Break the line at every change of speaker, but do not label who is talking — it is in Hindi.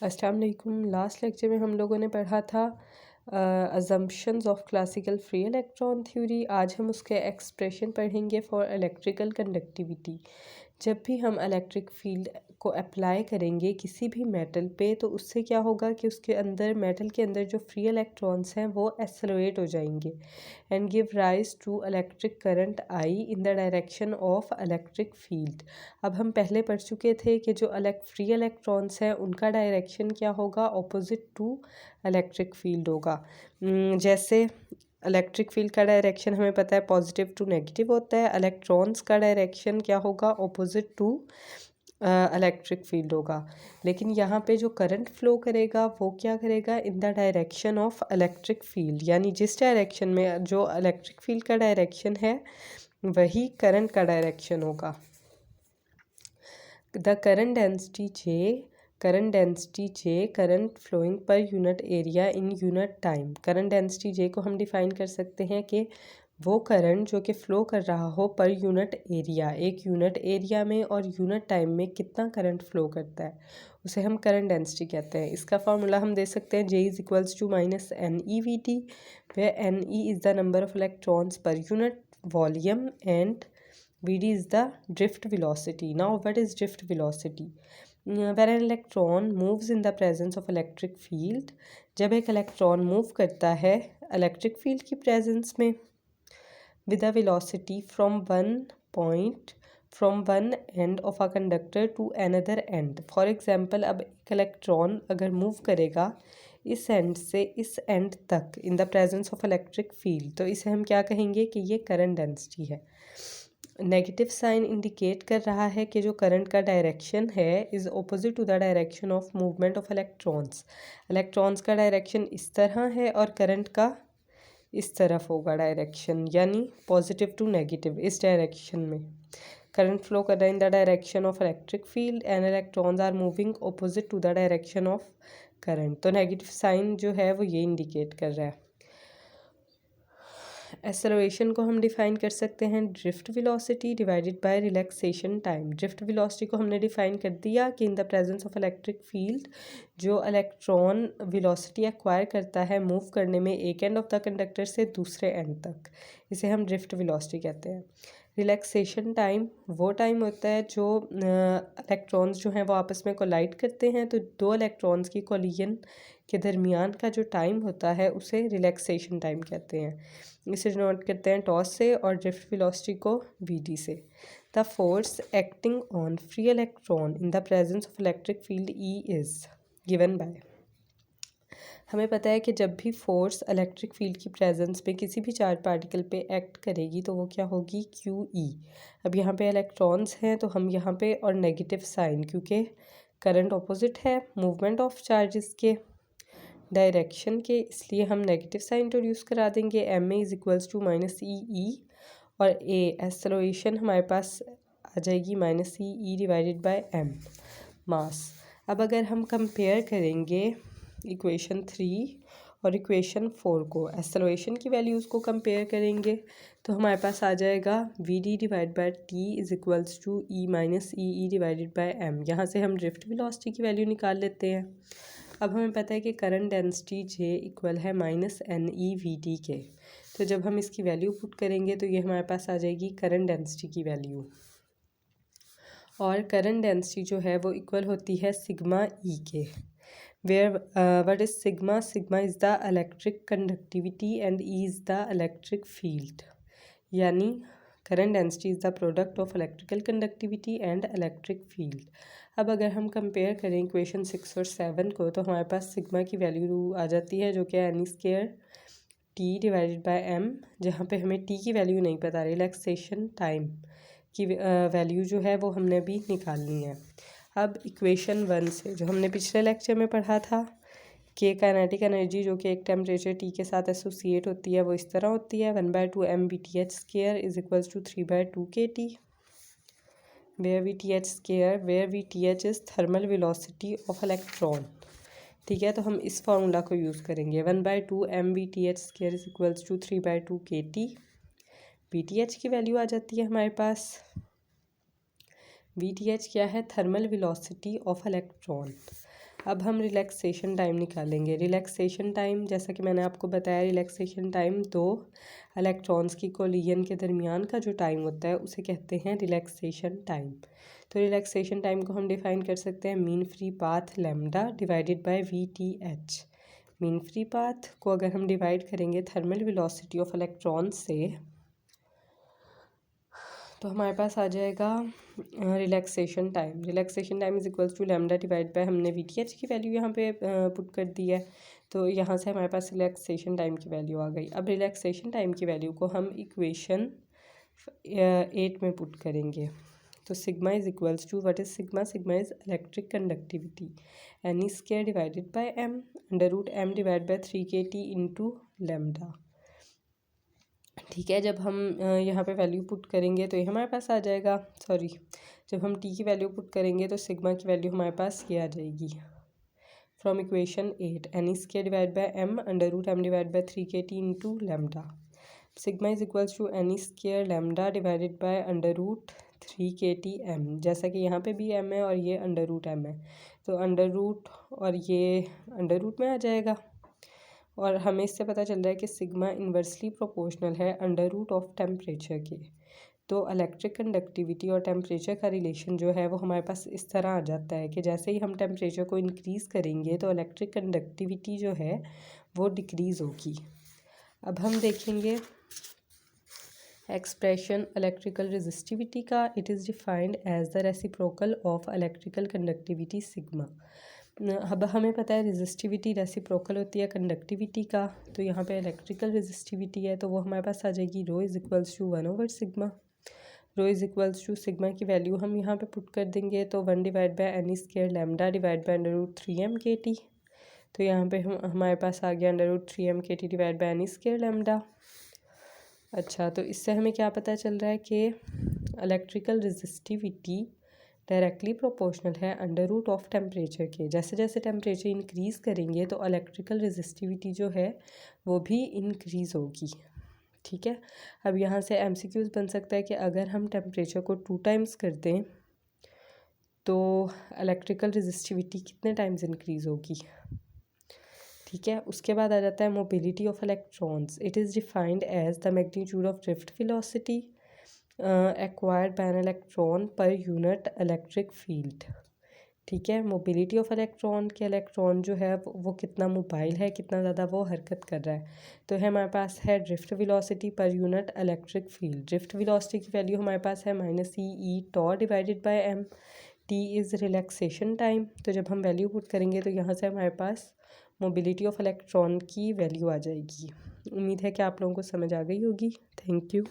अस्सलाम वालेकुम। लास्ट लेक्चर में हम लोगों ने पढ़ा था assumptions of classical free electron theory. आज हम उसके एक्सप्रेशन पढ़ेंगे फॉर इलेक्ट्रिकल कंडक्टिविटी। जब भी हम इलेक्ट्रिक फील्ड को अप्लाई करेंगे किसी भी मेटल पे तो उससे क्या होगा कि उसके अंदर मेटल के अंदर जो फ्री इलेक्ट्रॉन्स हैं वो एक्सेलरेट हो जाएंगे and give rise to electric current I in the direction of electric field. अब हम पहले पढ़ चुके थे कि जो फ्री इलेक्ट्रॉन्स हैं उनका डायरेक्शन क्या होगा, ऑपोजिट टू इलेक्ट्रिक फील्ड होगा। जैसे इलेक्ट्रिक फील्ड का डायरेक्शन हमें पता है पॉजिटिव टू नेगेटिव होता है, इलेक्ट्रॉन्स का डायरेक्शन क्या होगा, ऑपोजिट टू इलेक्ट्रिक फील्ड होगा। लेकिन यहाँ पे जो करंट फ्लो करेगा वो क्या करेगा, इन the direction of electric field, यानी जिस डायरेक्शन में जो इलेक्ट्रिक फील्ड का डायरेक्शन है वही करंट का डायरेक्शन होगा। The current density J current flowing per unit area in unit time. Current density J को हम डिफाइन कर सकते हैं कि वो करंट जो कि फ़्लो कर रहा हो पर यूनिट एरिया, एक यूनिट एरिया में और यूनिट टाइम में कितना करंट फ़्लो करता है, उसे हम करंट डेंसिटी कहते हैं। इसका फार्मूला हम दे सकते हैं J is equals to minus NeVT, where Ne is the number of electrons per unit volume and Vd is the drift velocity. Now what is drift velocity? When an electron moves in the presence of electric field, जब एक इलेक्ट्रॉन मूव करता है इलेक्ट्रिक फील्ड की प्रेजेंस में with a velocity from one end of a conductor to another end. For example, अब एक इलेक्ट्रॉन अगर मूव करेगा इस एंड से इस एंड तक in the presence of electric field, तो इसे हम क्या कहेंगे कि ये करंट डेंसिटी है। नेगेटिव साइन इंडिकेट कर रहा है कि जो करंट का डायरेक्शन है is opposite to the direction of movement of electrons. Electrons का डायरेक्शन इस तरह है और करंट का इस तरफ होगा डायरेक्शन, यानी पॉजिटिव टू नेगेटिव। इस डायरेक्शन में करंट फ्लो कर रहा है in the direction of electric field and electrons are moving opposite to the direction of current. तो नेगेटिव साइन जो है वो ये इंडिकेट कर रहा है। एक्सेलरेशन को हम डिफ़ाइन कर सकते हैं drift velocity divided by relaxation time. Drift velocity को हमने डिफ़ाइन कर दिया कि इन the presence of electric field जो इलेक्ट्रॉन वेलोसिटी एक्वायर करता है मूव करने में एक एंड ऑफ द कंडक्टर से दूसरे एंड तक, इसे हम ड्रिफ्ट वेलोसिटी कहते हैं। रिलैक्सेशन टाइम वो टाइम होता है जो इलेक्ट्रॉन्स जो हैं वो आपस में कोलाइड करते हैं, तो दो इलेक्ट्रॉन्स की कोलिजन के दरमियान का जो टाइम होता है उसे रिलैक्सेशन टाइम कहते हैं। इसे डिनोट करते हैं टॉस से और ड्रिफ्ट वेलोसिटी को Vd से। The force acting on free electron in the presence of electric field E is given by. हमें पता है कि जब भी फोर्स इलेक्ट्रिक फील्ड की प्रेजेंस में किसी भी चार्ज पार्टिकल पे एक्ट करेगी तो वो क्या होगी, QE। अब यहाँ पे इलेक्ट्रॉन्स हैं तो हम यहाँ पे और नेगेटिव साइन, क्योंकि करंट ऑपोजिट है मूवमेंट ऑफ चार्जेस के डायरेक्शन के, इसलिए हम नेगेटिव साइन इंट्रोड्यूस करा देंगे। Ma is equals to minus EE और A एक्सेलरेशन हमारे पास आ जाएगी minus EE divided by M mass. अब अगर हम कंपेयर करेंगे इक्वेशन 3 और इक्वेशन 4 को, एक्सेलरेशन की वैल्यूज़ को कंपेयर करेंगे तो हमारे पास आ जाएगा Vd divide by T is equals to E minus EE divided by M। यहाँ से हम ड्रिफ्ट वेलोसिटी की वैल्यू निकाल लेते हैं। अब हमें पता है कि करंट डेंसिटी J इक्वल है माइनस NeVT के, तो जब हम इसकी वैल्यू पुट करेंगे तो ये हमारे पास आ जाएगी करंट डेंसिटी की वैल्यू। और करंट डेंसिटी जो है वो इक्वल होती है सिग्मा E के, where what is sigma, sigma is the electric conductivity and E is the electric field, यानी current density is the product of electrical conductivity and electric field. अब अगर हम कंपेयर करें इक्वेशन 6 और 7 को तो हमारे पास सिग्मा की वैल्यू आ जाती है जो कि N square T divided by M, जहाँ पे हमें T की वैल्यू नहीं पता, रिलैक्सेशन टाइम की वैल्यू जो है वो हमने भी निकालनी है। अब इक्वेशन 1 से जो हमने पिछले लेक्चर में पढ़ा था कि काइनेटिक एनर्जी जो कि एक टेम्परेचर T के साथ एसोसिएट होती है वो इस तरह होती है 1/2 MVTH square is equals to 3/2 kT, where VTH square where VTH is thermal velocity of electron. ठीक है, तो हम इस फार्मूला को यूज़ करेंगे 1/2 MVTH square is equals to 3/2 kT। VTH की वैल्यू आ जाती है हमारे पास, VTH क्या है, थर्मल वेलोसिटी ऑफ इलेक्ट्रॉन। अब हम रिलैक्सेशन टाइम निकालेंगे। रिलैक्सेशन टाइम, जैसा कि मैंने आपको बताया, रिलैक्सेशन टाइम दो इलेक्ट्रॉन्स की कोलिजन के दरमियान का जो टाइम होता है उसे कहते हैं रिलैक्सेशन टाइम। तो रिलैक्सेशन टाइम को हम डिफ़ाइन कर सकते हैं mean free path lambda divided bye VTH। Mean free path को अगर हम डिवाइड करेंगे थर्मल वेलोसिटी ऑफ इलेक्ट्रॉन से, तो हमारे पास आ जाएगा relaxation time. Relaxation time is equals to lambda divide by, हमने VTH की वैल्यू यहाँ पे पुट कर दी है, तो यहाँ से हमारे पास रिलैक्सेशन टाइम की वैल्यू आ गई। अब रिलैक्सेशन टाइम की वैल्यू को हम इक्वेशन 8 में पुट करेंगे। तो sigma is equals to, what is sigma? Sigma is electric conductivity, n square divided by m under root m divide by 3kT into lambda. ठीक है, जब हम यहाँ पे वैल्यू पुट करेंगे तो ये हमारे पास आ जाएगा, सॉरी, जब हम t की वैल्यू पुट करेंगे तो सिग्मा की वैल्यू हमारे पास ये आ जाएगी from equation 8, n square divide by m under root m divide by 3kT into lambda. Sigma is equals to n square lambda divided by under root 3kT m, जैसा कि यहाँ पे भी m है और ये अंडर रूट m है, तो अंडर रूट और ये अंडर रूट में आ जाएगा। और हमें इससे पता चल रहा है कि सिग्मा इन्वर्सली प्रोपोर्शनल है अंडर रूट ऑफ टेम्परेचर के। तो इलेक्ट्रिक कंडक्टिविटी और टेम्परेचर का रिलेशन जो है वो हमारे पास इस तरह आ जाता है कि जैसे ही हम टेम्परेचर को इंक्रीज़ करेंगे तो इलेक्ट्रिक कंडक्टिविटी जो है वो डिक्रीज़ होगी। अब हम देखेंगे एक्सप्रेशन इलेक्ट्रिकल रेजिस्टिविटी का। It is defined as the reciprocal of electrical conductivity sigma. अब हमें पता है रेजिस्टिविटी रेसिप्रोकल होती है कंडक्टिविटी का, तो यहाँ पे इलेक्ट्रिकल रेजिस्टिविटी है तो वो हमारे पास आ जाएगी rho is equals to 1/, sigma. Rho is equals to sigma की वैल्यू हम यहाँ पे पुट कर देंगे, तो 1 divide by n square lambda divide by under root 3m/kT। तो यहाँ पे हमारे पास आ गया under root 3m/kT divide by n square lambda. अच्छा, तो इससे हमें क्या पता चल रहा है कि इलेक्ट्रिकल रेजिस्टिविटी डायरेक्टली प्रोपोर्शनल है अंडर रूट ऑफ टेम्परेचर के। जैसे जैसे टेम्परेचर इंक्रीज़ करेंगे तो इलेक्ट्रिकल रेजिस्टिविटी जो है वो भी इंक्रीज़ होगी। ठीक है, अब यहाँ से MCQs बन सकता है कि अगर हम टेम्परेचर को 2 टाइम्स कर दें तो इलेक्ट्रिकल रेजिस्टिविटी कितने टाइम्स इंक्रीज़ होगी। ठीक है, उसके बाद आ जाता है mobility of electrons. It is defined as the magnitude of drift velocity acquired by an electron per unit electric field. ठीक है, मोबिलिटी ऑफ इलेक्ट्रॉन के इलेक्ट्रॉन जो है वो कितना मोबाइल है, कितना ज़्यादा वो हरकत कर रहा है, तो है हमारे पास है drift velocity per unit electric field. Drift velocity की वैल्यू हमारे पास है -CE tau divided by m। t is relaxation time, तो जब हम वैल्यू पुट करेंगे तो यहाँ से हमारे पास मोबिलिटी ऑफ इलेक्ट्रॉन की वैल्यू आ जाएगी। उम्मीद है कि आप लोगों को समझ आ गई होगी। Thank you.